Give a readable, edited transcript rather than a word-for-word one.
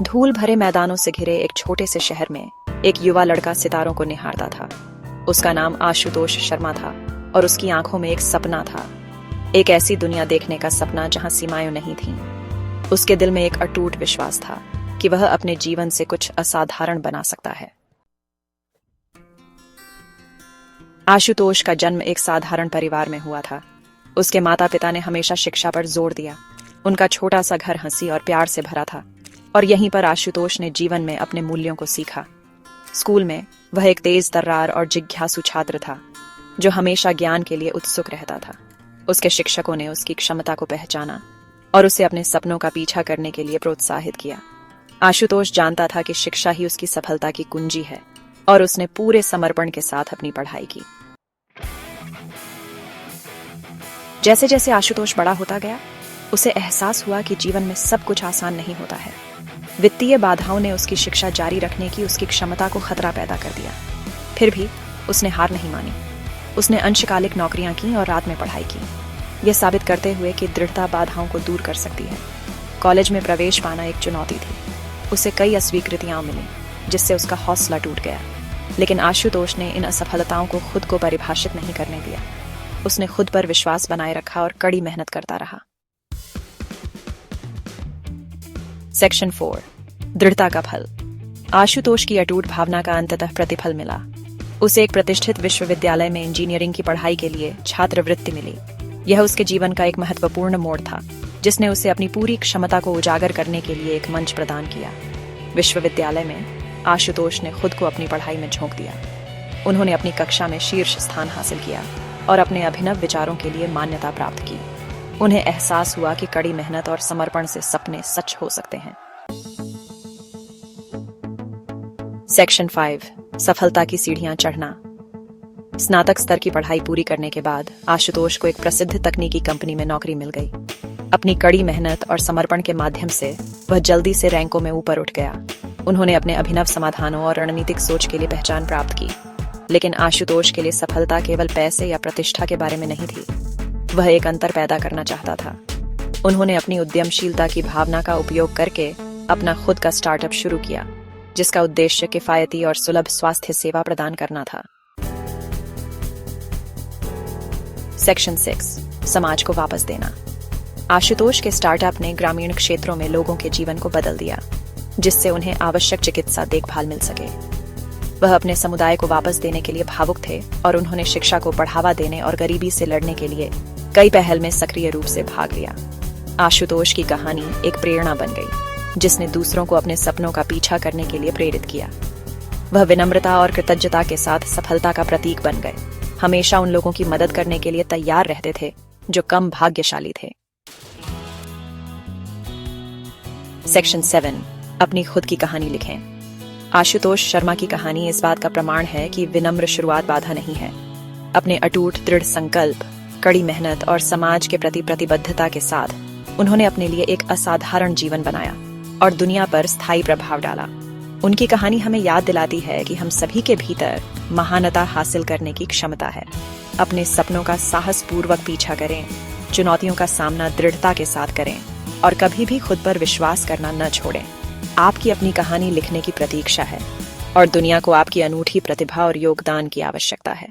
धूल भरे मैदानों से घिरे एक छोटे से शहर में एक युवा लड़का सितारों को निहारता था। उसका नाम आशुतोष शर्मा था और उसकी आंखों में एक सपना था, एक ऐसी दुनिया देखने का सपना जहां सीमाएं नहीं थीं। उसके दिल में एक अटूट विश्वास था कि वह अपने जीवन से कुछ असाधारण बना सकता है। आशुतोष का जन्म एक साधारण परिवार में हुआ था। उसके माता पिता ने हमेशा शिक्षा पर जोर दिया। उनका छोटा सा घर हंसी और प्यार से भरा था और यहीं पर आशुतोष ने जीवन में अपने मूल्यों को सीखा। स्कूल में वह एक तेज तर्रार और जिज्ञासु छात्र था जो हमेशा ज्ञान के लिए उत्सुक रहता था। उसके शिक्षकों ने उसकी क्षमता को पहचाना और उसे अपने सपनों का पीछा करने के लिए प्रोत्साहित किया। आशुतोष जानता था कि शिक्षा ही उसकी सफलता की कुंजी है और उसने पूरे समर्पण के साथ अपनी पढ़ाई की। जैसे जैसे आशुतोष बड़ा होता गया, उसे एहसास हुआ कि जीवन में सब कुछ आसान नहीं होता है। वित्तीय बाधाओं ने उसकी शिक्षा जारी रखने की उसकी क्षमता को खतरा पैदा कर दिया। फिर भी उसने हार नहीं मानी। उसने अंशकालिक नौकरियां की और रात में पढ़ाई की, यह साबित करते हुए कि दृढ़ता बाधाओं को दूर कर सकती है। कॉलेज में प्रवेश पाना एक चुनौती थी। उसे कई अस्वीकृतियां मिली जिससे उसका हौसला टूट गया। लेकिन आशुतोष ने इन असफलताओं को खुद को परिभाषित नहीं करने दिया। उसने खुद पर विश्वास बनाए रखा और कड़ी मेहनत करता रहा। सेक्शन 4, दृढ़ता का फल। आशुतोष की अटूट भावना का अंततः प्रतिफल मिला। उसे एक प्रतिष्ठित विश्वविद्यालय में इंजीनियरिंग की पढ़ाई के लिए छात्रवृत्ति मिली। यह उसके जीवन का एक महत्वपूर्ण मोड़ था जिसने उसे अपनी पूरी क्षमता को उजागर करने के लिए एक मंच प्रदान किया। विश्वविद्यालय में आशुतोष ने खुद को अपनी पढ़ाई में झोंक दिया। उन्होंने अपनी कक्षा में शीर्ष स्थान हासिल किया और अपने अभिनव विचारों के लिए मान्यता प्राप्त की। उन्हें एहसास हुआ कि कड़ी मेहनत और समर्पण से सपने सच हो सकते हैं। सेक्शन 5, सफलता की सीढ़ियां चढ़ना। स्नातक स्तर की पढ़ाई पूरी करने के बाद आशुतोष को एक प्रसिद्ध तकनीकी कंपनी में नौकरी मिल गई। अपनी कड़ी मेहनत और समर्पण के माध्यम से वह जल्दी से रैंकों में ऊपर उठ गया। उन्होंने अपने अभिनव समाधानों और रणनीतिक सोच के लिए पहचान प्राप्त की। लेकिन आशुतोष के लिए सफलता केवल पैसे या प्रतिष्ठा के बारे में नहीं थी। वह एक अंतर पैदा करना चाहता था। उन्होंने अपनी उद्यमशीलता की भावना का उपयोग करके अपना खुद का स्टार्टअप शुरू किया, जिसका उद्देश्य किफायती और सुलभ स्वास्थ्य सेवा प्रदान करना था। सेक्शन 6, समाज को वापस देना। आशुतोष के स्टार्टअप ने ग्रामीण क्षेत्रों में लोगों के जीवन को बदल दिया, जिससे उन्हें आवश्यक चिकित्सा देखभाल मिल सके। वह अपने समुदाय को वापस देने के लिए भावुक थे और उन्होंने शिक्षा को बढ़ावा देने और गरीबी से लड़ने के लिए कई पहल में सक्रिय रूप से भाग लिया। आशुतोष की कहानी एक प्रेरणा बन गई, जिसने दूसरों को अपने सपनों का पीछा करने के लिए प्रेरित किया। वह विनम्रता और कृतज्ञता के साथ सफलता का प्रतीक बन गए, हमेशा उन लोगों की मदद करने के लिए तैयार रहते थे जो कम भाग्यशाली थे। सेक्शन 7, अपनी खुद की कहानी लिखें। आशुतोष शर्मा की कहानी इस बात का प्रमाण है कि विनम्र शुरुआत बाधा नहीं है। अपने अटूट दृढ़ संकल्प, कड़ी मेहनत और समाज के प्रति प्रतिबद्धता के साथ उन्होंने अपने लिए एक असाधारण जीवन बनाया और दुनिया पर स्थायी प्रभाव डाला। उनकी कहानी हमें याद दिलाती है कि हम सभी के भीतर महानता हासिल करने की क्षमता है। अपने सपनों का साहसपूर्वक पीछा करें, चुनौतियों का सामना दृढ़ता के साथ करें और कभी भी खुद पर विश्वास करना न छोड़ें। आपकी अपनी कहानी लिखने की प्रतीक्षा है और दुनिया को आपकी अनूठी प्रतिभा और योगदान की आवश्यकता है।